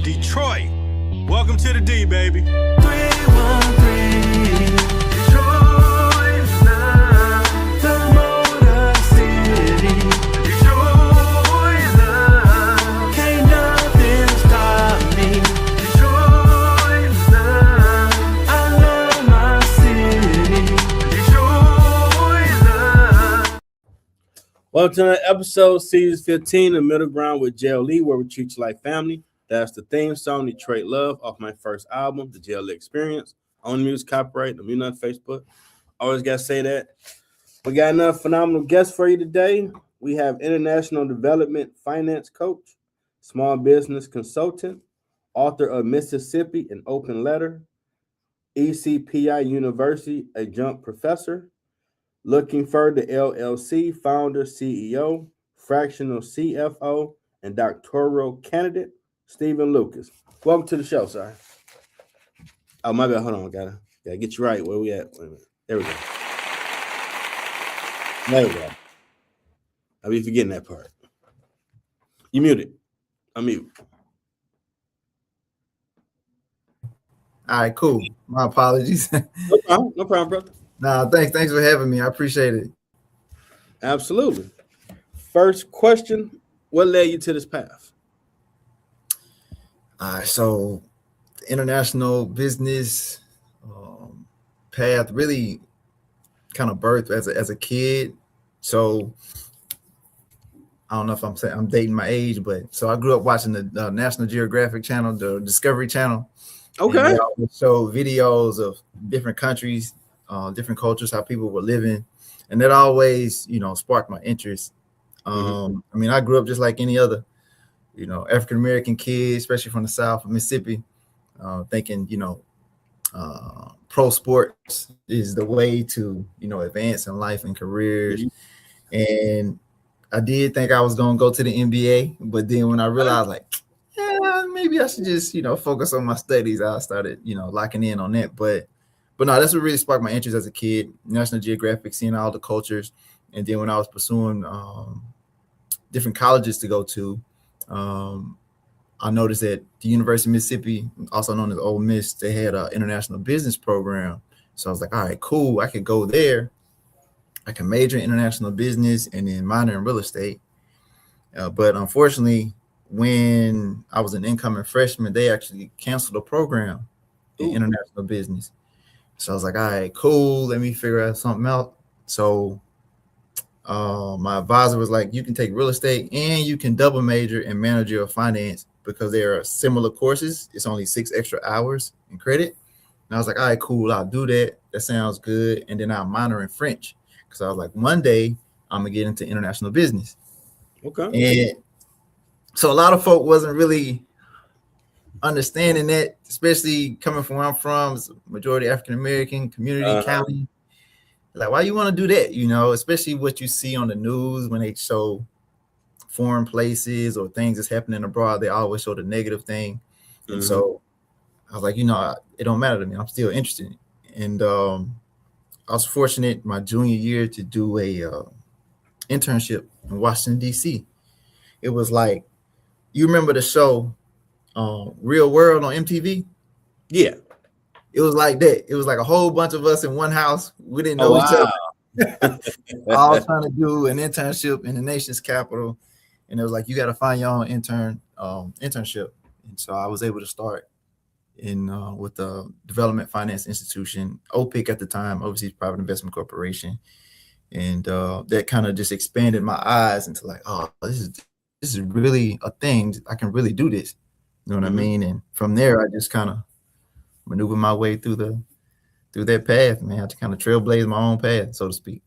Detroit, welcome to the D, baby. 313, Detroit love, the motor city. Detroit love, can't nothing stop me. Detroit love, I love my city. Detroit love. Welcome to another episode, season 15 of Middle Ground with JLE, where we treat you like family. That's the theme song, Detroit Love, off my first album, The JLE Experience. On music copyright, the M.I.S.S.I.S.P.P.I. Always got to say that. We got another phenomenal guest for you today. We have International Development Finance Coach, Small Business Consultant, author of Mississippi, an Open Letter, ECPI University Adjunct Professor, Looking Further LLC Founder, CEO, Fractional CFO, and Doctoral Candidate, Stephen Lucas. Welcome to the show, sir. Oh, my bad. Hold on. Gotta get you right. Where we at? Wait a minute. There we go. There we go. I'll be forgetting that part. You muted. I'm mute. All right, cool. My apologies. No problem, brother. Nah, thanks for having me. I appreciate it. Absolutely. First question, what led you to this path? All right, so the international business path really kind of birthed as a kid. So I don't know if I'm dating my age, but so I grew up watching the National Geographic Channel, the Discovery Channel. Okay. They always show videos of different countries, different cultures, how people were living, and that always, sparked my interest. I mean, I grew up just like any other, African American kid, especially from the South of Mississippi, thinking, pro sports is the way to, advance in life and careers. And I did think I was gonna go to the NBA, but then when I realized, like, yeah, maybe I should just, focus on my studies, I started, locking in on that. But no, that's what really sparked my interest as a kid. National Geographic, seeing all the cultures, and then when I was pursuing different colleges to go to, I noticed that the University of Mississippi, also known as Ole Miss, they had an international business program. So I was like, all right, cool. I could go there. I can major in international business and then minor in real estate. But unfortunately, when I was an incoming freshman, they actually canceled the program in international business. So I was like, all right, cool. Let me figure out something out. So my advisor was like, you can take real estate and you can double major in managerial finance because they are similar courses. It's only 6 extra hours in credit. And I was like, all right, cool. I'll do that. That sounds good. And then I'll minor in French because I was like, one day I'm going to get into international business. Okay. And so a lot of folk wasn't really understanding that, especially coming from where I'm from, it's a majority African-American community, county. Like, why you want to do that? Especially what you see on the news when they show foreign places or things that's happening abroad, they always show the negative thing. And so I was like, it don't matter to me. I'm still interested. And I was fortunate my junior year to do a internship in Washington, D.C. It was like, you remember the show Real World on MTV? Yeah. It was like that. It was like a whole bunch of us in one house. We didn't know each other. All trying to do an internship in the nation's capital. And it was like, you got to find your own internship. And so I was able to start with the Development Finance Institution, OPIC at the time, Overseas Private Investment Corporation. And that kind of just expanded my eyes into like, oh, this is really a thing. I can really do this. You know what I mean? And from there, I just kind of maneuver my way through that path, man. I had to kind of trailblaze my own path, so to speak.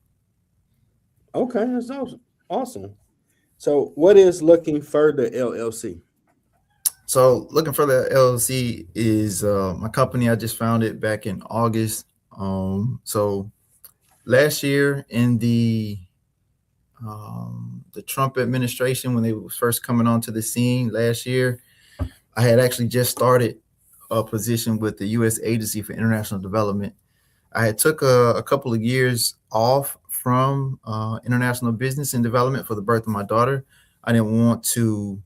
Okay, that's awesome. So what is Looking Further LLC? So Looking Further LLC is my company. I just founded back in August. So last year in the Trump administration, when they were first coming onto the scene last year, I had actually just started a position with the U.S. Agency for International Development. I had took a couple of years off from international business and development for the birth of my daughter. I didn't want to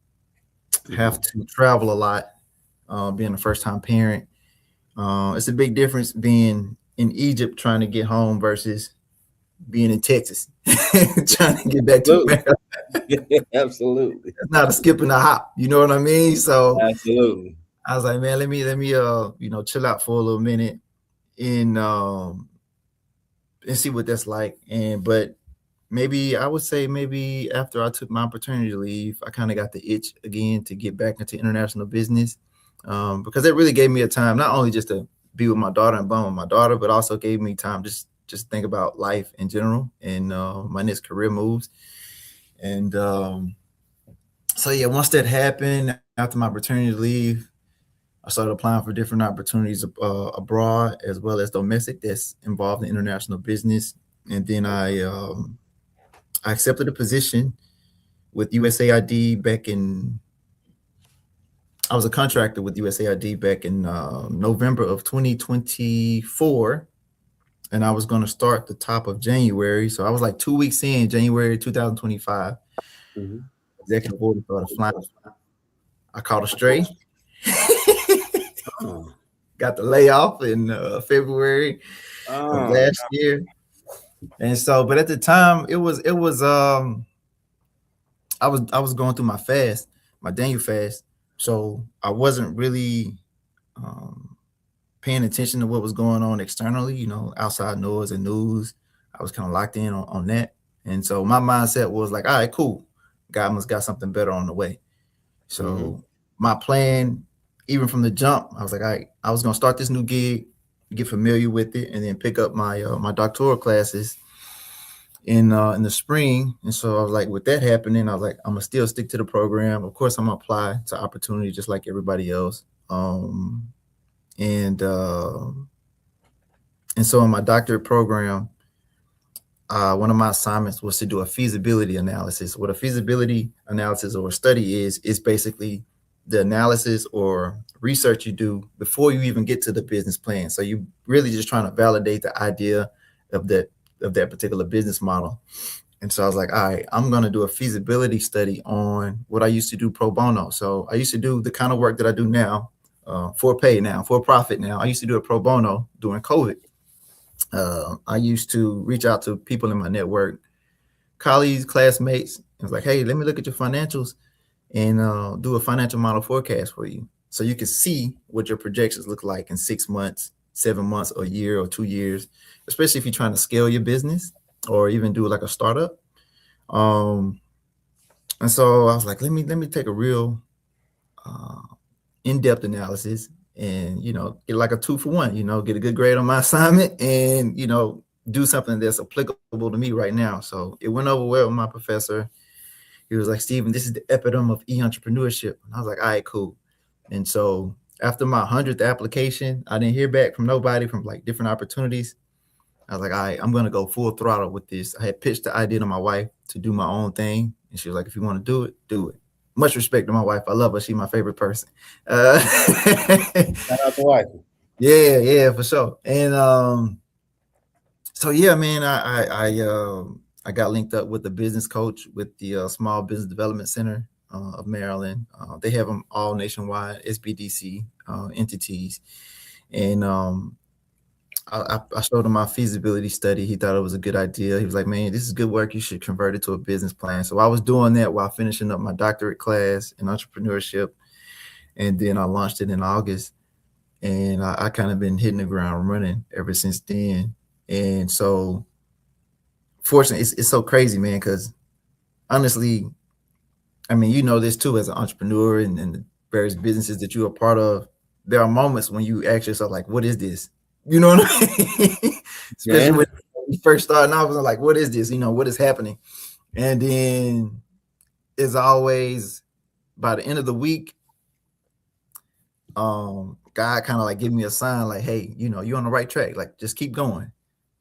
have to travel a lot, being a first time parent. It's a big difference being in Egypt trying to get home versus being in Texas trying to get back to America. Absolutely. It's not a skip and a hop, you know what I mean? So Absolutely. I was like, man, let me chill out for a little minute and see what that's like. But maybe I would say maybe after I took my paternity leave, I kind of got the itch again to get back into international business, because it really gave me a time not only just to be with my daughter and bond with my daughter, but also gave me time just think about life in general and my next career moves. And so yeah, once that happened after my paternity leave, I started applying for different opportunities abroad as well as domestic that's involved in international business. And then I accepted a position with USAID I was a contractor with USAID back in November of 2024. And I was going to start the top of January. So I was like 2 weeks in January 2025. Mm-hmm. Executive order started flying. I caught a stray. Got the layoff in February of last year. And so, but at the time I was going through my fast, my Daniel fast. So I wasn't really paying attention to what was going on externally, outside noise and news. I was kind of locked in on that. And so my mindset was like, all right, cool. God must got something better on the way. So my plan, even from the jump, I was like, all right, I was going to start this new gig, get familiar with it, and then pick up my my doctoral classes in the spring. And so I was like, with that happening, I was like, I'm gonna still stick to the program. Of course, I'm gonna apply to opportunity just like everybody else. And so in my doctorate program, one of my assignments was to do a feasibility analysis. What a feasibility analysis or a study is basically the analysis or research you do before you even get to the business plan. So you really just trying to validate the idea of that particular business model. And so I was like, all right, I'm going to do a feasibility study on what I used to do pro bono. So I used to do the kind of work that I do now, for pay now, for profit now. I used to do it pro bono during COVID. I used to reach out to people in my network, colleagues, classmates. I was like, hey, let me look at your financials and do a financial model forecast for you. So you can see what your projections look like in 6 months, 7 months, a year or 2 years, especially if you're trying to scale your business or even do like a startup. And so I was like, let me take a real in-depth analysis and, get like a 2-for-1, get a good grade on my assignment and, do something that's applicable to me right now. So it went over well with my professor. He was like, Stephen, this is the epitome of e-entrepreneurship. And I was like, all right, cool. And so after my 100th application, I didn't hear back from nobody from like different opportunities. I was like, all right, I'm going to go full throttle with this. I had pitched the idea to my wife to do my own thing. And she was like, if you want to do it, do it. Much respect to my wife. I love her. She's my favorite person. Shout out to wife. Yeah, for sure. And so yeah, man, I got linked up with the business coach with the Small Business Development Center of Maryland. They have them all nationwide, SBDC entities. And I showed him my feasibility study. He thought it was a good idea. He was like, man, this is good work. You should convert it to a business plan. So I was doing that while finishing up my doctorate class in entrepreneurship. And then I launched it in August. And I kind of been hitting the ground running ever since then. And so fortunately, it's so crazy, man, because honestly, I mean, this too, as an entrepreneur and the various businesses that you're a part of, there are moments when you ask yourself, like, what is this? You know what I mean? Especially when you first starting off, I was like, what is this? What is happening? And then as always, by the end of the week, God kind of like give me a sign like, hey, you're on the right track. Like, just keep going.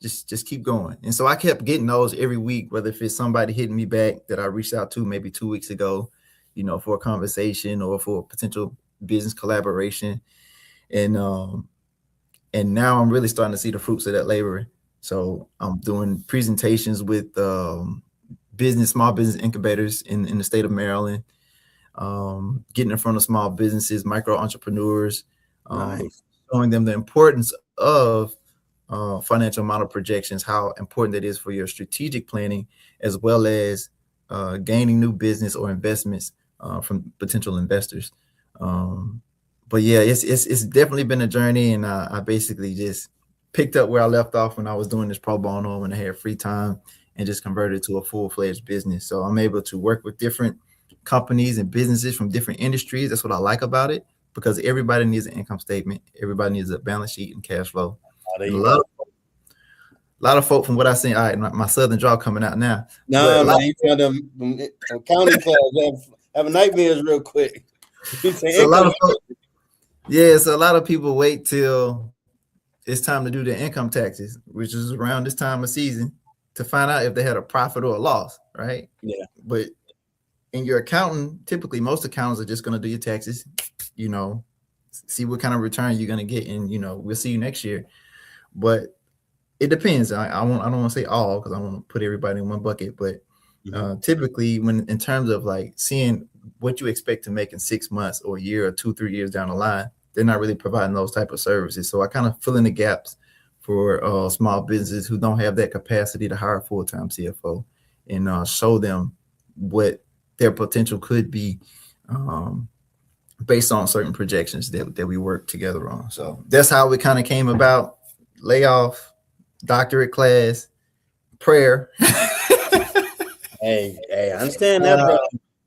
Just keep going. And so I kept getting those every week, whether if it's somebody hitting me back that I reached out to maybe 2 weeks ago, for a conversation or for a potential business collaboration. And And now I'm really starting to see the fruits of that labor. So I'm doing presentations with small business incubators in the state of Maryland, getting in front of small businesses, micro entrepreneurs, Nice. showing them the importance of financial model projections, how important that is for your strategic planning, as well as gaining new business or investments from potential investors. But yeah, it's definitely been a journey, and I basically just picked up where I left off when I was doing this pro bono when I had free time, and just converted to a full-fledged business. So I'm able to work with different companies and businesses from different industries. That's what I like about it, because everybody needs an income statement, everybody needs a balance sheet and cash flow. Oh, there And you go. a lot of folk from what I seen, all right, my southern draw coming out now. No, man, you tell them accounting class have nightmares real quick. So a lot of folk, yeah, so a lot of people wait till it's time to do their income taxes, which is around this time of season, to find out if they had a profit or a loss, right? Yeah. But in your accountant, typically most accountants are just going to do your taxes, see what kind of return you're going to get, and we'll see you next year. But it depends. I don't want to say all, because I want to put everybody in one bucket, but typically, when in terms of like seeing what you expect to make in 6 months or a year or 2-3 years down the line, they're not really providing those type of services. So I kind of fill in the gaps for small businesses who don't have that capacity to hire a full-time CFO, and show them what their potential could be based on certain projections that we work together on. So that's how it kind of came about. Layoff, doctorate class, prayer. Hey, I understand that, bro.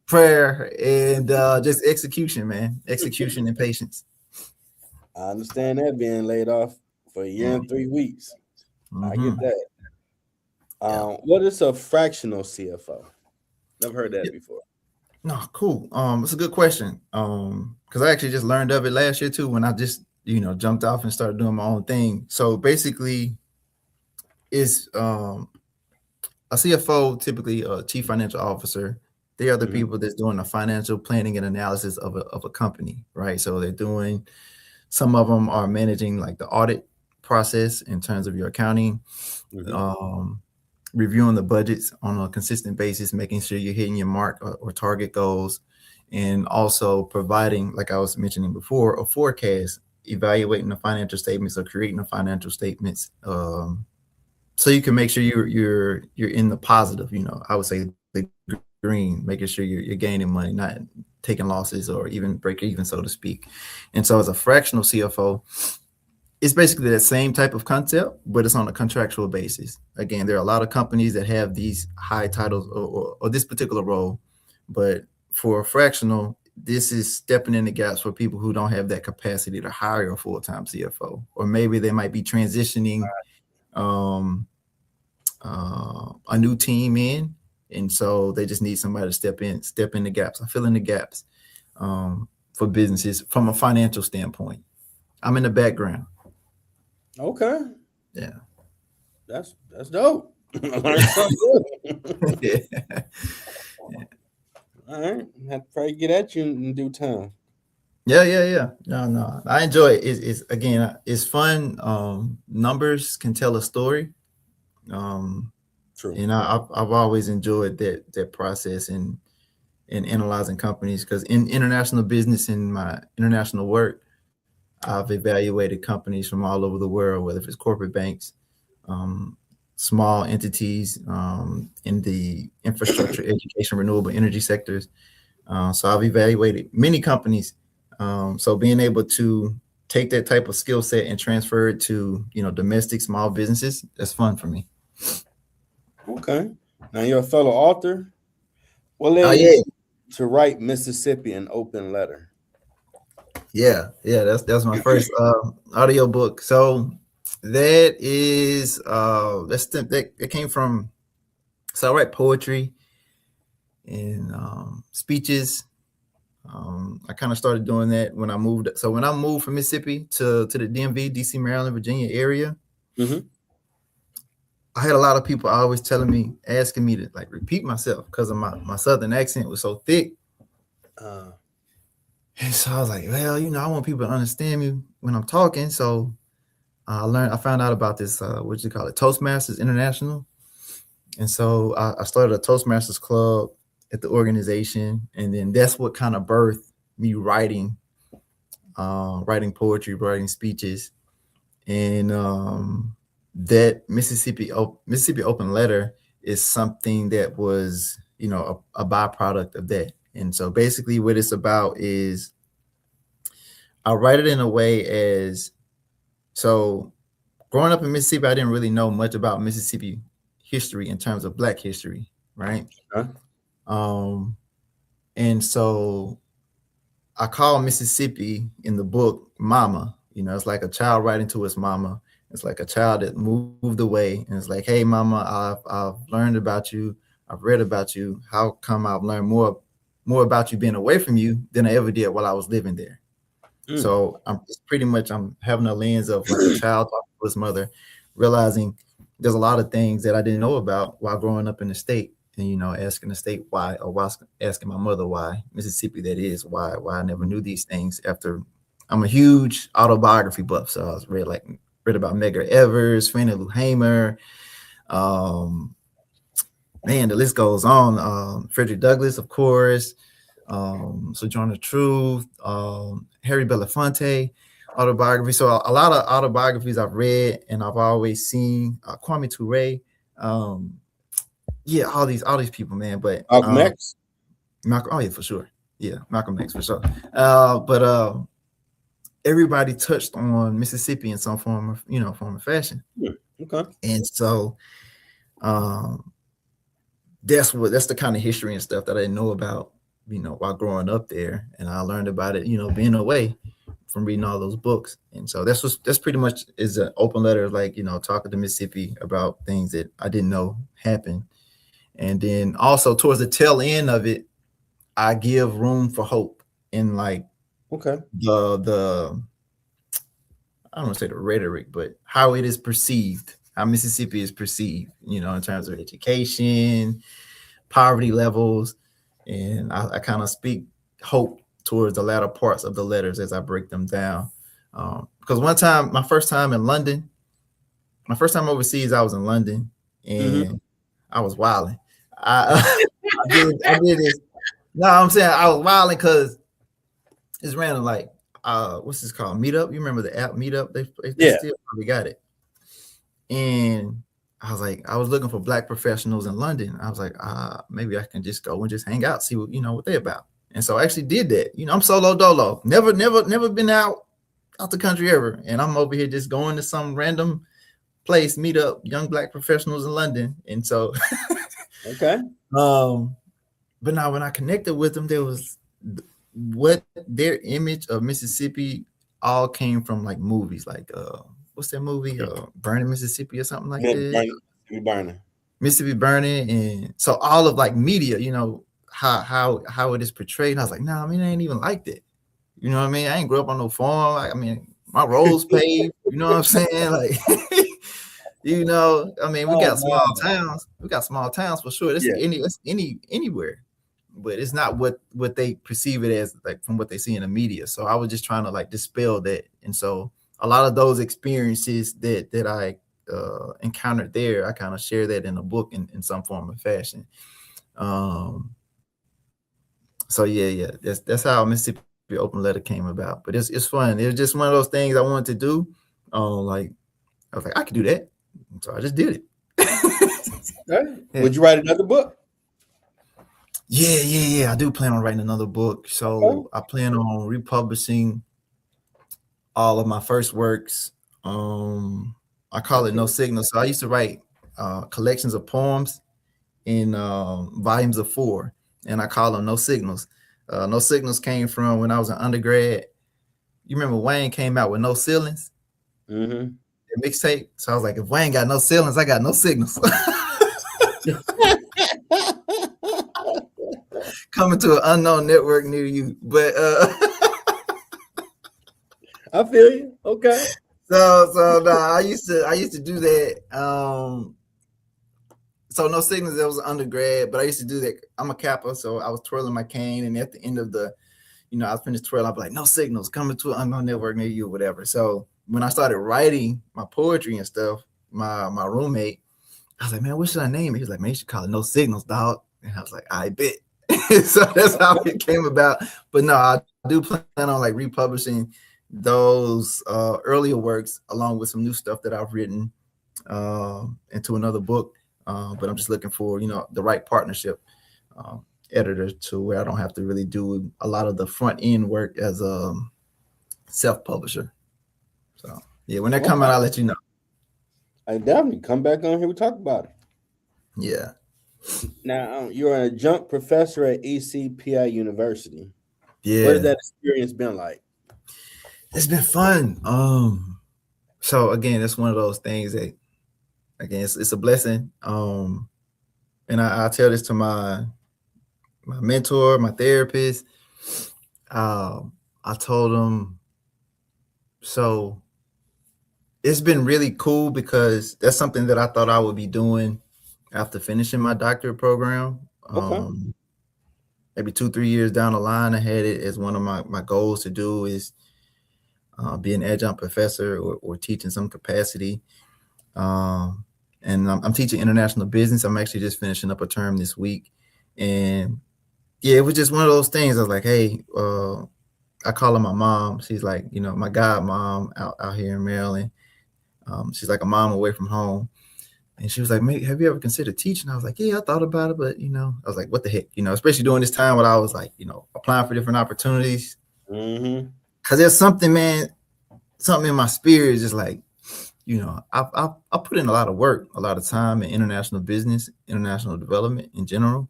Prayer and just execution, man. Execution and patience. I understand that, being laid off for a year and 3 weeks. I get that. What is a fractional CFO? Never heard that before. No, cool. It's a good question. Because I actually just learned of it last year too, when I just jumped off and started doing my own thing. So basically, it's a CFO, typically a chief financial officer. They are the people that's doing the financial planning and analysis of a company, right? So they're doing, some of them are managing like the audit process in terms of your accounting, reviewing the budgets on a consistent basis, making sure you're hitting your mark or target goals, and also providing, like I was mentioning before, a forecast, evaluating the financial statements or creating the financial statements, so you can make sure you're in the positive. I would say the green, making sure you're gaining money, not taking losses or even break even, so to speak. And so as a fractional CFO, it's basically that same type of concept, but it's on a contractual basis. Again, there are a lot of companies that have these high titles or this particular role, but for a fractional, this is stepping in the gaps for people who don't have that capacity to hire a full-time CFO, or maybe they might be transitioning a new team in, and so they just need somebody to step in the gaps. I fill in the gaps for businesses from a financial standpoint. I'm in the background. Okay. Yeah. That's dope. Yeah. All right. I have to probably get at you in due time. Yeah. No. I enjoy it. It's again, it's fun. Numbers can tell a story. True. And I've always enjoyed that process in analyzing companies, because in international business, in my international work, I've evaluated companies from all over the world, whether it's corporate banks, small entities in the infrastructure, education, renewable energy sectors. So I've evaluated many companies. So being able to take that type of skill set and transfer it to domestic small businesses, that's fun for me. Okay. Now you're a fellow author. What led you to write Mississippi an open letter? Yeah, that's my first audio book. So that is that came from, so I write poetry and speeches. I kind of started doing that when I moved. So when I moved from Mississippi to the DMV, DC, Maryland, Virginia area, I had a lot of people always asking me to like repeat myself because of my Southern accent was so thick. And so I was like, well, I want people to understand me when I'm talking. So I found out about this, what you call it, Toastmasters International. And so I started a Toastmasters club at the organization. And then that's what kind of birthed me writing poetry, writing speeches. And that Mississippi Open Letter is something that was, a byproduct of that. And so basically what it's about is I write it in a way as, so growing up in Mississippi, I didn't really know much about Mississippi history in terms of Black history, right? Okay. And so I call Mississippi in the book Mama. It's like a child writing to its mama. It's like a child that moved away, and it's like, hey, Mama, I've learned about you. I've read about you. How come I've learned more about you being away from you than I ever did while I was living there? So I'm having a lens of like a child talking to his mother, realizing there's a lot of things that I didn't know about while growing up in the state, and asking the state why, or asking my mother why, Mississippi that is, why I never knew these things. After I'm a huge autobiography buff, so I was read about Medgar Evers, Fannie Lou Hamer, man, the list goes on. Frederick Douglass, of course, Sojourner Truth, Harry Belafonte autobiography. So a lot of autobiographies I've read, and I've always seen Kwame Ture. All these people, man. But Malcolm X. Malcolm, oh yeah, for sure. Yeah, Malcolm X for sure. But everybody touched on Mississippi in some form of fashion. Okay. And so that's the kind of history and stuff that I didn't know about, while growing up there. And I learned about it, being away from reading all those books. And so that's pretty much is an open letter, like, talking to Mississippi about things that I didn't know happened. And then also towards the tail end of it, I give room for hope in like the I don't want to say the rhetoric, but how it is perceived, how Mississippi is perceived, in terms of education, poverty levels. And I kind of speak hope towards the latter parts of the letters as I break them down. Because my first time overseas, I was in London, and I was wilding. I did this. No, I'm saying I was wilding because it's random, like, what's this called? Meetup. You remember the app Meetup? They still probably got it. And I was looking for Black professionals in London. I was like, maybe I can just go and just hang out, see what they're about. And so I actually did that. I'm solo dolo. Never been out the country ever. And I'm over here just going to some random place, meet up young Black professionals in London. And so okay. But now when I connected with them, there was what their image of Mississippi all came from, like movies, like what's that movie? Burning Mississippi or something like that. Mississippi Burning. And so all of like media, how it is portrayed. And I was like, nah, I mean, I ain't even like that. You know what I mean? I ain't grew up on no farm. I mean, my roads paved. You know what I'm saying? Like, I mean, we got small towns. We got small towns for sure. It's anywhere. But it's not what they perceive it as, like from what they see in the media. So I was just trying to like dispel that. And so a lot of those experiences that I encountered there, I kind of share that in a book in some form or fashion. So yeah, that's how Mississippi Open Letter came about. But it's fun. It was just one of those things I wanted to do. Like I was like, I could do that. So I just did it. Okay. Yeah. Would you write another book? Yeah. I do plan on writing another book. So I plan on republishing all of my first works. I call it No Signal. So I used to write collections of poems in volumes of 4, and I call them No Signals. No Signals came from when I was an undergrad. You remember Wayne came out with No Ceilings? The mixtape. So I was like, if Wayne got no ceilings, I got no signals. Coming to an unknown network near you. But I feel you. Okay. So no, I used to do that. So No Signals, that was an undergrad, but I used to do that. I'm a Kappa, so I was twirling my cane, and at the end of the, I was finished twirling, I'd be like, No Signals, coming to an unknown network near you, or whatever. So when I started writing my poetry and stuff, my roommate, I was like, man, what should I name it? He was like, man, you should call it No Signals, dog. And I was like, I bet. So that's how it came about. But no, I do plan on like republishing those earlier works along with some new stuff that I've written into another book. But I'm just looking for, the right partnership editor to where I don't have to really do a lot of the front end work as a self-publisher. So yeah, when that come out, I'll let you know. I definitely come back on here. We talk about it. Yeah. Now you're an adjunct professor at ECPI University. Yeah. What has that experience been like? It's been fun. So again, it's one of those things that, again, it's a blessing. And I tell this to my mentor, my therapist. I told him, so it's been really cool because that's something that I thought I would be doing after finishing my doctorate program. Okay. Maybe 2-3 years down the line, I had it as one of my goals to do is be an adjunct professor or teach in some capacity. And I'm teaching international business. I'm actually just finishing up a term this week. And yeah, it was just one of those things. I was like, hey, I call her my mom. She's like, my god mom out here in Maryland. She's like a mom away from home. And she was like, mate, have you ever considered teaching? I was like, yeah, I thought about it, but I was like, what the heck? Especially during this time when I was like, applying for different opportunities. Mm-hmm. Cause there's something, man, something in my spirit is just like, I put in a lot of work, a lot of time in international business, international development in general.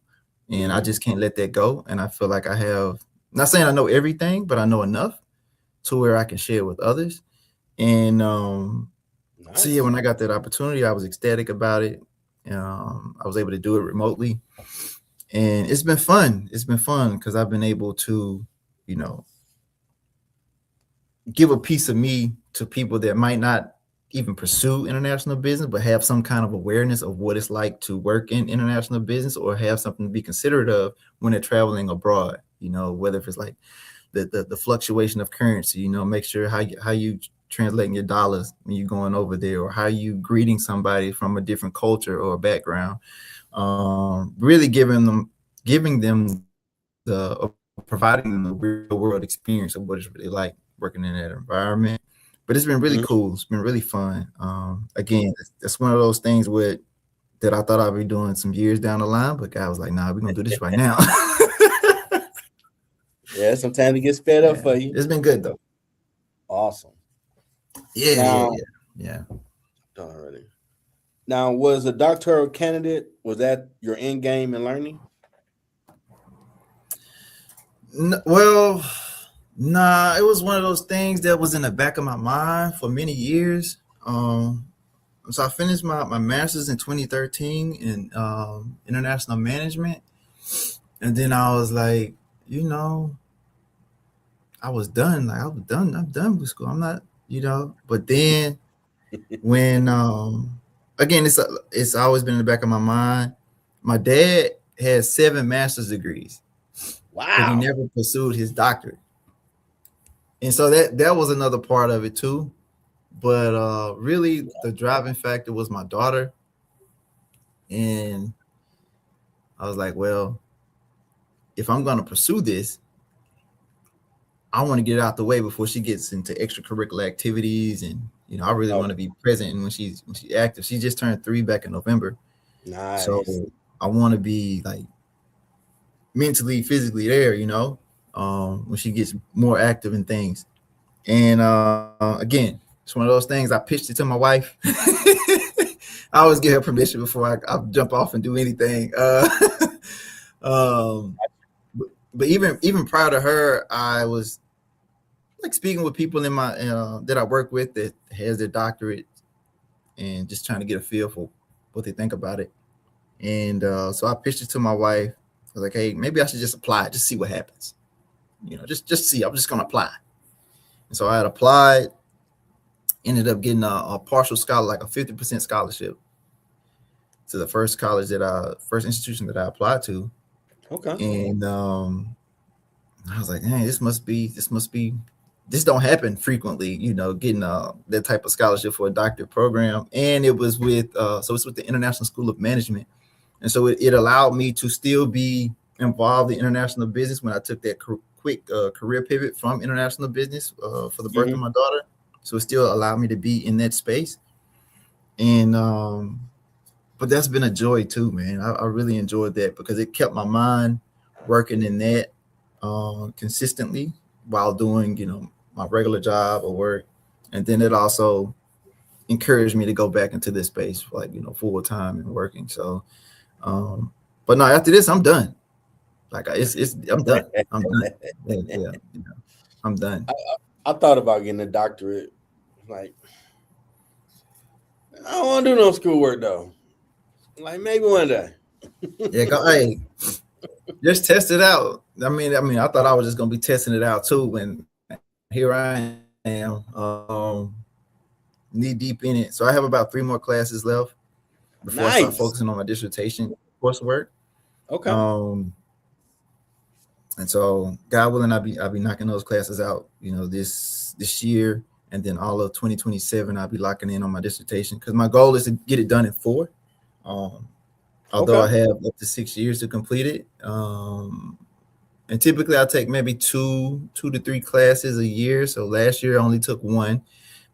And I just can't let that go. And I feel like I have, not saying I know everything, but I know enough to where I can share with others. And Nice. so yeah, when I got that opportunity, I was ecstatic about it. I was able to do it remotely. And it's been fun. It's been fun because I've been able to, give a piece of me to people that might not even pursue international business, but have some kind of awareness of what it's like to work in international business or have something to be considerate of when they're traveling abroad, whether if it's like the fluctuation of currency, make sure how you translating your dollars when you're going over there, or how you greeting somebody from a different culture or background, really giving them providing them the real world experience of what it's really like working in that environment. But it's been really cool. It's been really fun. Again, it's one of those things that I thought I'd be doing some years down the line, but God was like, nah, we're gonna do this right now. Yeah, sometimes it gets sped up for you. It's been good though. Awesome. Yeah. Already. Now, was a doctoral candidate, was that your end game in learning? Well, nah, it was one of those things that was in the back of my mind for many years. So I finished my master's in 2013 in international management. And then I was like, I was done. Like I'm done with school. I'm not, but then when, again, it's always been in the back of my mind. My dad had 7 master's degrees. Wow. But he never pursued his doctorate. And so that was another part of it too. But really the driving factor was my daughter. And I was like, well, if I'm going to pursue this, I want to get it out the way before she gets into extracurricular activities. And, I really want to be present. And when she's active, she just turned 3 back in November. Nice. So I want to be like mentally, physically there, when she gets more active in things. And again, it's one of those things. I pitched it to my wife. I always get her permission before I jump off and do anything. But even prior to her, I was like speaking with people in my that I work with that has their doctorate, and just trying to get a feel for what they think about it. And so I pitched it to my wife. I was like, hey, maybe I should just apply, just see what happens. Just see. I'm just gonna apply. And so I had applied, ended up getting a partial scholar, like a 50% scholarship to the first institution that I applied to. Okay. And I was like, hey, this must be this don't happen frequently, getting that type of scholarship for a doctorate program. And it was with so it's with the International School of Management. And so it allowed me to still be involved in international business when I took that quick career pivot from international business for the birth of my daughter. So it still allowed me to be in that space. And but that's been a joy too, man. I really enjoyed that because it kept my mind working in that consistently while doing, my regular job or work. And then it also encouraged me to go back into this space, like, full time and working. So, but no, after this, I'm done. Like I'm done. I'm done. Yeah, I'm done. I thought about getting a doctorate. Like, I don't want to do no schoolwork though. Like maybe one day. Yeah, hey, just test it out. I mean, I thought I was just gonna be testing it out too, and here I am, knee deep in it. So I have about 3 more classes left before I start focusing on my dissertation coursework. Okay. And so, God willing, I'll be knocking those classes out, this year, and then all of 2027, I'll be locking in on my dissertation because my goal is to get it done in 4. Although I have up to 6 years to complete it. And typically I take maybe 2 to 3 classes a year. So last year I only took 1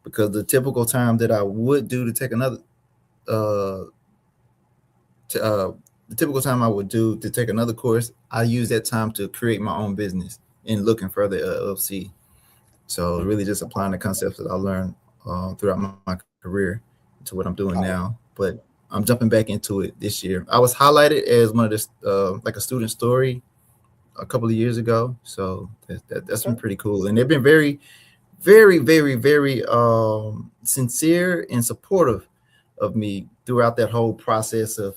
because the typical time that I would do to take another, the typical time I would do to take another course, I use that time to create my own business and looking for the LLC. So really just applying the concepts that I learned throughout my career to what I'm doing now. But I'm jumping back into it this year. I was highlighted as one of the like a student story a couple of years ago. So that's been pretty cool. And they've been very, very, very, very sincere and supportive of me throughout that whole process of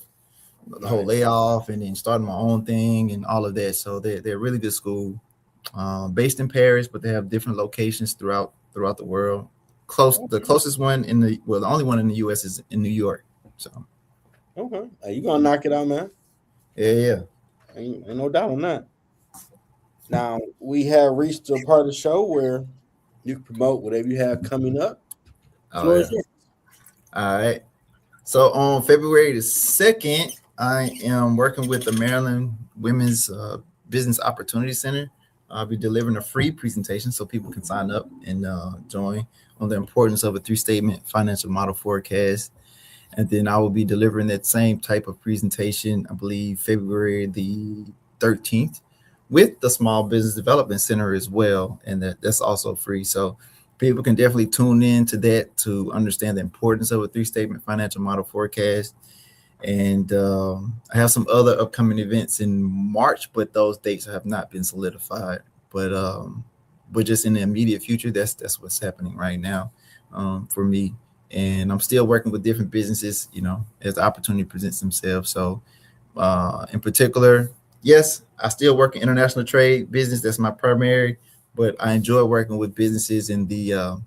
the whole layoff and then starting my own thing and all of that. So they're a really good school, based in Paris, but they have different locations throughout the world. The closest one the only one in the US is in New York. So okay, hey, you gonna knock it out, man. Yeah. Ain't no doubt on that. Now we have reached a part of the show where you can promote whatever you have coming up. All right. So on February the 2nd, I am working with the Maryland Women's Business Opportunity Center. I'll be delivering a free presentation so people can sign up and join on the importance of a 3-statement financial model forecast. And then I will be delivering that same type of presentation, I believe, February the 13th with the Small Business Development Center as well. And that's also free. So people can definitely tune in to that to understand the importance of a 3-statement financial model forecast. And I have some other upcoming events in March, but those dates have not been solidified. But just in the immediate future, that's what's happening right now for me. And I'm still working with different businesses, as the opportunity presents themselves. So in particular, yes, I still work in international trade business. That's my primary, but I enjoy working with businesses in the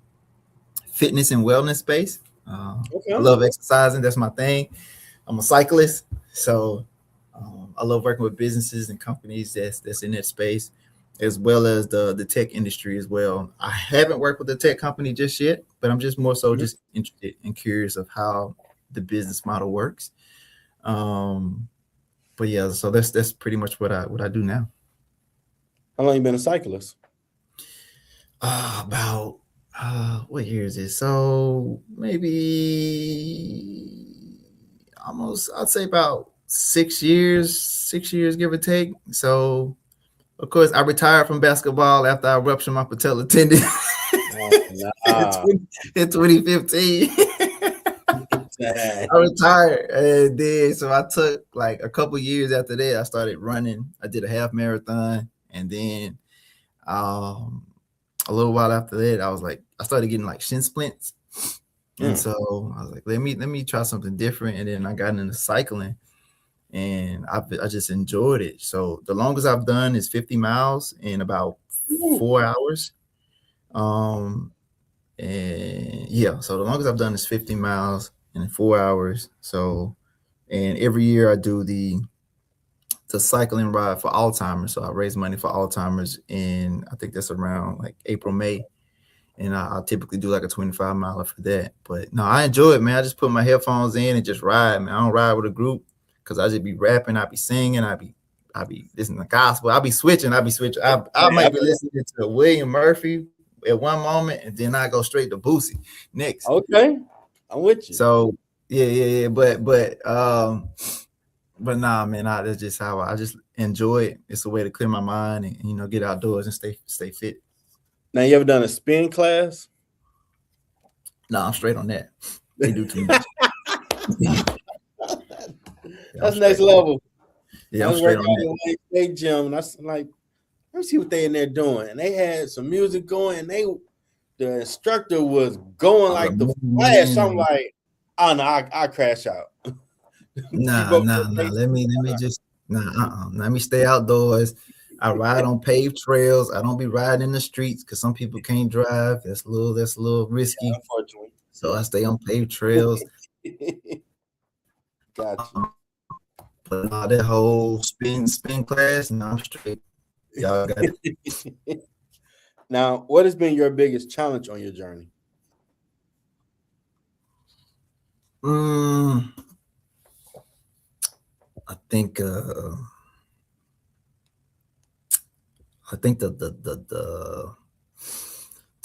fitness and wellness space. I love exercising. That's my thing. I'm a cyclist. So I love working with businesses and companies that's in that space, as well as the tech industry as well. I haven't worked with a tech company just yet, but I'm just more so just interested and curious of how the business model works. But yeah, so that's pretty much what I do now. How long you been a cyclist? About what year is it? So maybe almost, I'd say about 6 years, give or take. So of course, I retired from basketball after I ruptured my patella tendon in 2015. I retired, and then so I took like a couple years after that. I started running. I did a half marathon, and then a little while after that, I started getting like shin splints, and so I was like, let me try something different. And then I got into cycling. And I just enjoyed it. So the longest I've done is 50 miles in about 4 hours. And yeah, so the longest I've done is 50 miles in 4 hours. So, and every year I do the cycling ride for Alzheimer's. So I raise money for Alzheimer's, and I think that's around like April, May. and I'll typically do like a 25 miler for that. But no, I enjoy it, man. I just put my headphones in and just ride, man. I don't ride with a group because I just be rapping, I be singing, I be listening to gospel, I be switching. I might be listening to William Murphy at one moment, and then I go straight to Boosie next. Okay, I'm with you. So yeah. But nah, man, that's just how I just enjoy it. It's a way to clear my mind and, you know, get outdoors and stay fit. Now, you ever done a spin class? Nah, I'm straight on that. They do too much. That's next level. Yeah, I I'm was straight working on at that. the state gym, and I was like, let me see what they in there doing. And they had some music going, and the instructor was going like the flash. I'm like, oh no, I crash out. Nah. Let me just let me stay outdoors. I ride on paved trails. I don't be riding in the streets because some people can't drive. That's a little risky. Yeah, unfortunately. So I stay on paved trails. Gotcha. But that whole spin class, no, I'm straight. Y'all got it. Now, what has been your biggest challenge on your journey? I think the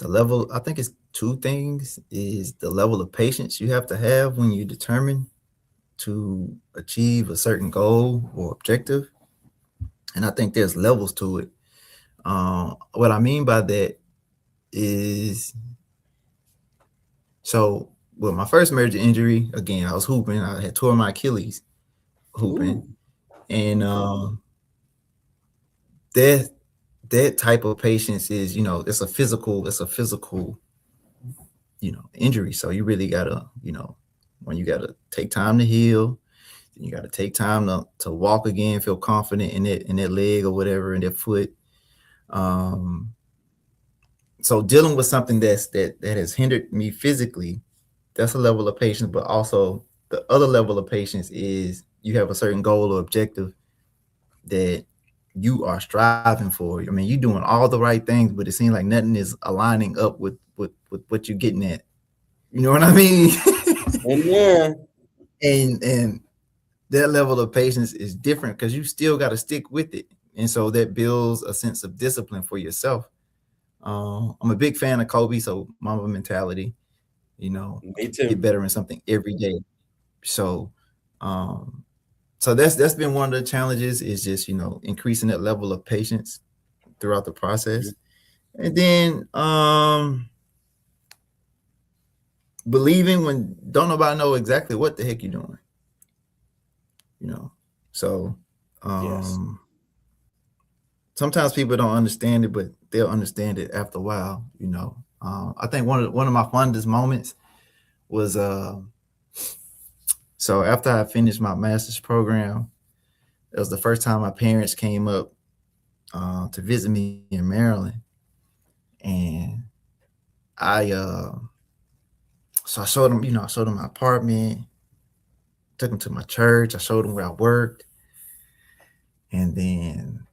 level, I think it's two things, is the level of patience you have to have when you determine to achieve a certain goal or objective. And I think there's levels to it. What I mean by that is, so with my first major injury, again, I was hooping. I had tore my Achilles hooping. Ooh. And that type of patience is, you know, it's a physical, you know, injury. So you really gotta, you know, when you gotta take time to heal, you gotta take time to walk again, feel confident in that leg or whatever, in that foot. So dealing with something that has hindered me physically, that's a level of patience. But also the other level of patience is you have a certain goal or objective that you are striving for. I mean, you're doing all the right things, but it seems like nothing is aligning up with what you're getting at. You know what I mean? And that level of patience is different because you still got to stick with it. And so that builds a sense of discipline for yourself. I'm a big fan of Kobe, so Mamba mentality, you know, me too. Get better in something every day. So, so that's been one of the challenges, is just, you know, increasing that level of patience throughout the process. And then believing when don't nobody know exactly what the heck you're doing. You know, so sometimes people don't understand it, but they'll understand it after a while. You know, I think one of my fondest moments was so after I finished my master's program, it was the first time my parents came up to visit me in Maryland, and so I showed them, you know, my apartment, took them to my church, I showed them where I worked, and then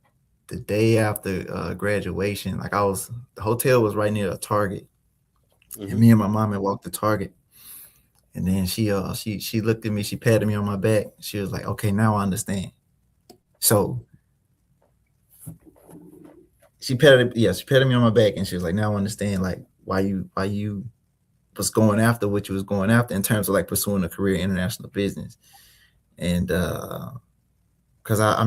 the day after graduation, like the hotel was right near a Target, and me and my mom had walked to Target, and then she looked at me, she patted me on my back, she was like, "Okay, now I understand." So she patted me on my back, and she was like, "Now I understand, like why you was going after what you was going after in terms of like pursuing a career in international business." And because I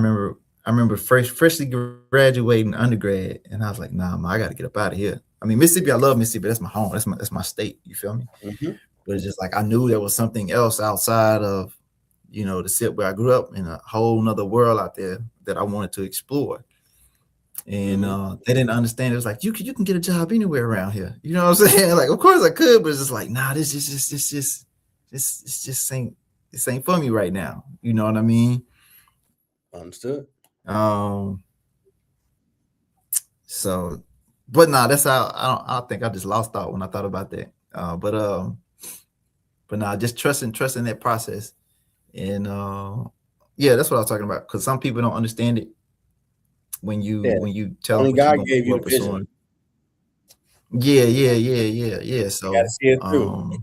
remember freshly graduating undergrad, and I was like, "Nah, I got to get up out of here." I mean, Mississippi, I love Mississippi. That's my home. That's my state. You feel me? But it's just like I knew there was something else outside of, you know, the SIP where I grew up, in a whole nother world out there that I wanted to explore. And they didn't understand. It was like, you can get a job anywhere around here. You know what I'm saying? Like, of course I could, but it's just like, nah, this ain't for me right now. You know what I mean? Understood. So, but nah, that's how I think I just lost thought when I thought about that. But nah, just trusting that process. And yeah, that's what I was talking about. Because some people don't understand it when you tell only them God gave you the vision. Yeah. Gotta So see it through.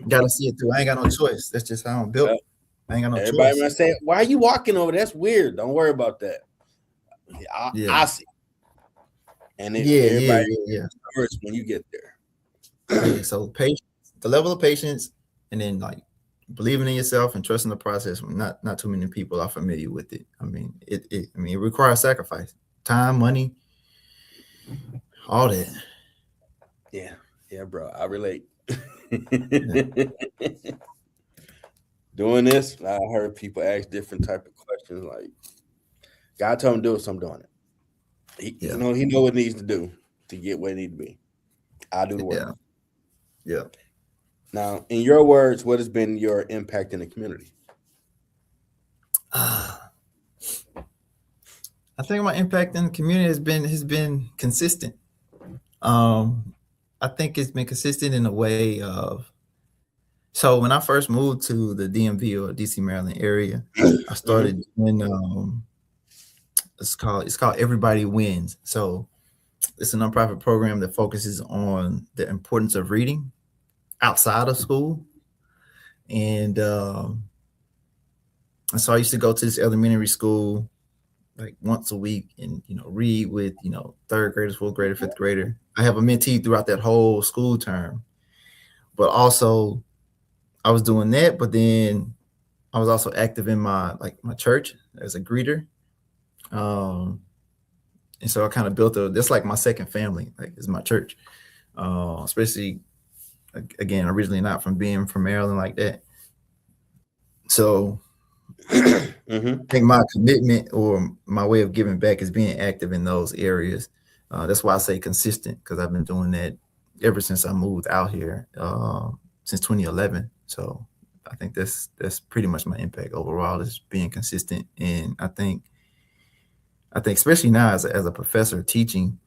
gotta see it through. I ain't got no choice. That's just how I'm built. Yep. I ain't got no Everybody choice. might say, "Why are you walking over? That's weird." Don't worry about that. I Yeah. see. And everybody Yeah. hurts when you get there. Yeah. So patience, the level of patience, and then like believing in yourself and trusting the process. Not too many people are familiar with it. I mean, it requires sacrifice, time, money, all that. Yeah, bro. I relate. Doing this, I heard people ask different type of questions. Like, God told him to do it, so I'm doing it. He know what needs to do to get where it need to be. I'll do the work. Yeah. Now, in your words, what has been your impact in the community? I think my impact in the community has been consistent. I think it's been consistent in a way of, so when I first moved to the DMV or DC Maryland area, I started doing it's called Everybody Wins. So it's a nonprofit program that focuses on the importance of reading outside of school. And so I used to go to this elementary school like once a week and read with third graders, fourth grader, fifth grader. I have a mentee throughout that whole school term, but also I was doing that, but then I was also active in my church as a greeter. And so I kind of built that's like my second family, like it's my church. Especially again, originally not from being from Maryland like that. So I think my commitment or my way of giving back is being active in those areas. That's why I say consistent, because I've been doing that ever since I moved out here since 2011. So I think that's pretty much my impact overall, is being consistent. And I think especially now as a professor teaching,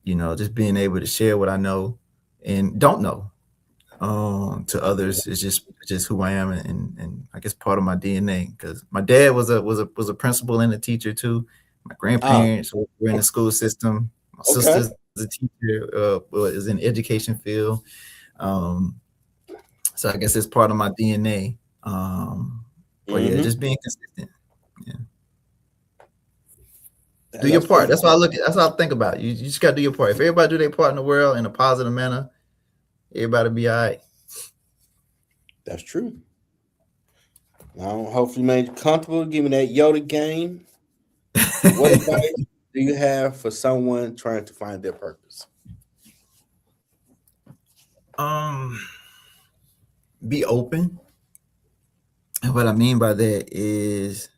just being able to share what I know and don't know to others is just who I am, and I guess part of my DNA, because my dad was a principal and a teacher too. My grandparents were in the school system. My sister's a teacher, is in the education field. So I guess it's part of my DNA. But yeah, just being consistent. Yeah. Do your part. That's what I look at. That's how I think about it. You just got to do your part. If everybody do their part in the world in a positive manner, everybody be all right. That's true. Now, hopefully, you made you comfortable. Give me that Yoda game. What advice do you have for someone trying to find their purpose? Be open. And what I mean by that is,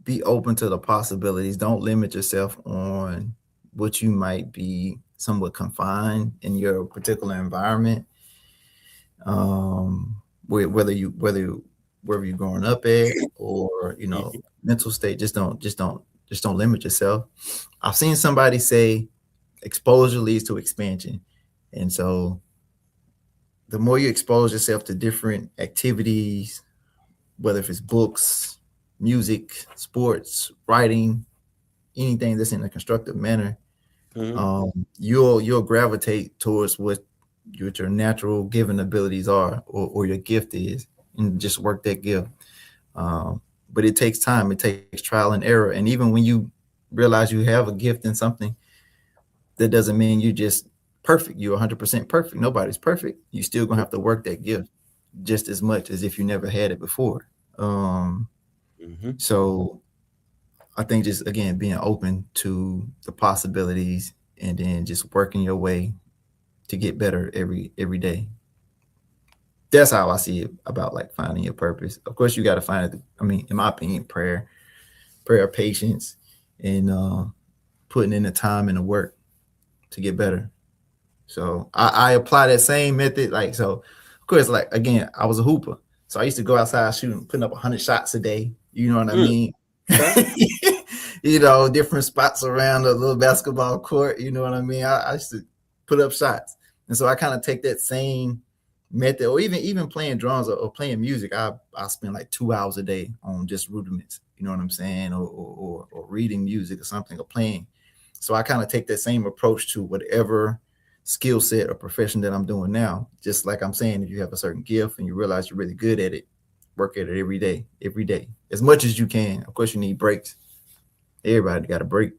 be open to the possibilities. Don't limit yourself on what you might be somewhat confined in your particular environment. Whether you're growing up at, or mental state, just don't limit yourself. I've seen somebody say exposure leads to expansion, and so the more you expose yourself to different activities, whether if it's books, music, sports, writing, anything that's in a constructive manner, you'll gravitate towards what your natural given abilities are, or your gift is, and just work that gift. But it takes time. It takes trial and error. And even when you realize you have a gift in something, that doesn't mean you're just perfect. You're 100% perfect. Nobody's perfect. You still gonna have to work that gift just as much as if you never had it before. So I think just, again, being open to the possibilities, and then just working your way to get better every day. That's how I see it about like finding your purpose. Of course, you got to find it. I mean, in my opinion, prayer, patience, and putting in the time and the work to get better. So I apply that same method. Like, so of course, like, again, I was a hooper. So I used to go outside shooting, putting up 100 shots a day. You know what I mean? Different spots around the little basketball court. You know what I mean? I used to put up shots. And so I kind of take that same method, or even playing drums or playing music. I spend like 2 hours a day on just rudiments. You know what I'm saying? Or reading music or something, or playing. So I kind of take that same approach to whatever skill set or profession that I'm doing now. Just like I'm saying, if you have a certain gift and you realize you're really good at it, work at it every day, as much as you can. Of course, you need breaks. Everybody got a break,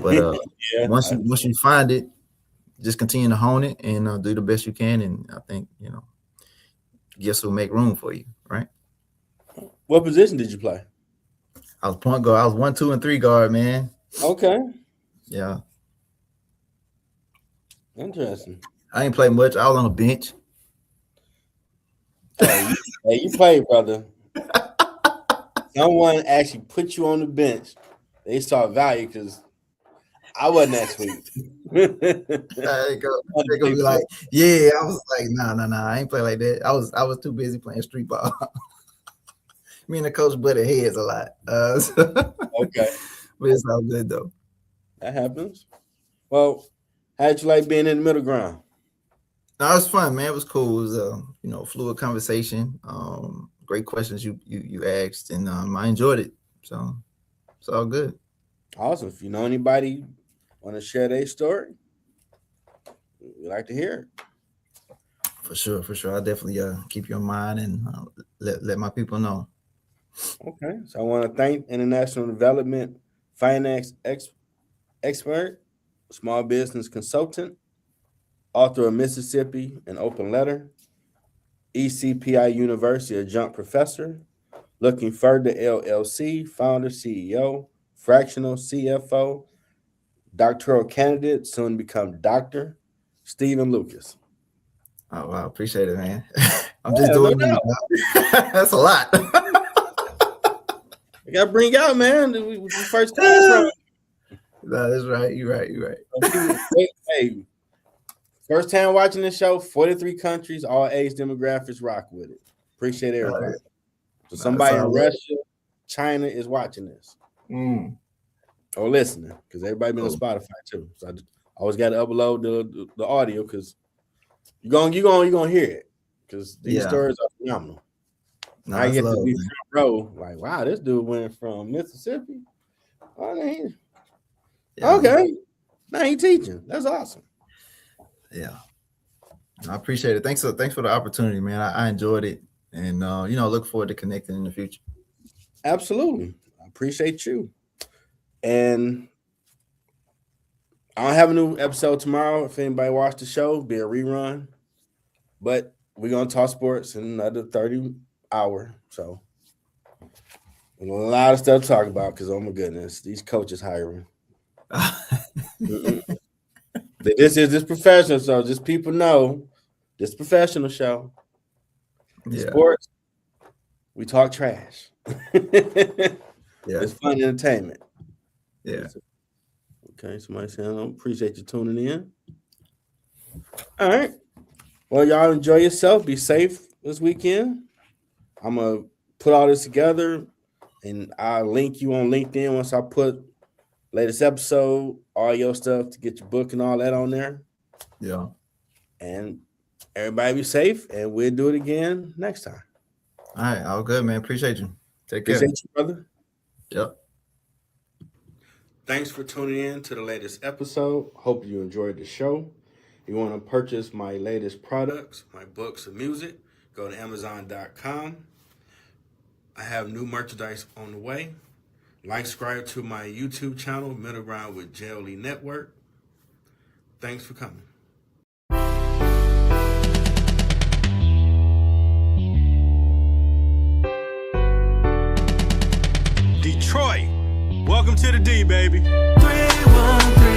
but once you find it, just continue to hone it and do the best you can. And I think gifts will make room for you, right? What position did you play? I was point guard. I was 1, 2, and 3 guard, man. Okay. Yeah. Interesting. I ain't played much. I was on the bench. Hey, you played, brother. Someone actually put you on the bench. They saw value because I wasn't that sweet. They gonna be like, yeah. I was like, nah. I ain't play like that. I was too busy playing street ball. Me and the coach butted heads a lot. Okay. But it's all good though. That happens. Well, how'd you like being in the middle ground? No, it was fun, man. It was cool. It was fluid conversation. Great questions you asked, and I enjoyed it. So it's all good. Awesome. If you know anybody want to share their story, we'd like to hear it. For sure. I'll definitely keep you in mind and let my people know. Okay. So I want to thank International Development Finance expert, small business consultant, author of Mississippi, an open letter, ECPI University adjunct professor, Looking Further LLC, founder, CEO, Fractional CFO, doctoral candidate, soon become Dr. Stephen Lucas. Oh, wow. Appreciate it, man. I'm just doing me. That's a lot. I got to bring out, man. We first class from. No, that's right. You're right. Hey, first time watching this show, 43 countries, all age demographics rock with it. Appreciate everybody. Right. So somebody in Russia, China is watching this. Or listening, because everybody been on Spotify too. So I always got to upload the audio because you're gonna hear it because these stories are phenomenal. No, I get to be front row, like, wow, this dude went from Mississippi. Okay. Now he teaching. That's awesome. Yeah. I appreciate it. Thanks for the opportunity, man. I enjoyed it. And look forward to connecting in the future. Absolutely. I appreciate you. And I don't have a new episode tomorrow. If anybody watched the show, be a rerun. But we're gonna talk sports in another 30 hour. So a lot of stuff to talk about because oh my goodness, these coaches hiring. This is professional, so just people know this professional show. Sports, we talk trash. It's fun entertainment. Yeah. Okay, somebody saying I appreciate you tuning in. All right. Well, y'all enjoy yourself. Be safe this weekend. I'm gonna put all this together and I'll link you on LinkedIn once I put latest episode, all your stuff to get your book and all that on there. Yeah. And everybody be safe, and we'll do it again next time. All right. All good, man. Appreciate you. Take care. Appreciate you, brother. Yep. Thanks for tuning in to the latest episode. Hope you enjoyed the show. If you want to purchase my latest products, my books and music, go to Amazon.com. I have new merchandise on the way. Like, subscribe to my YouTube channel, Middle Ground with JLE Network. Thanks for coming. Detroit, welcome to the D, baby. 313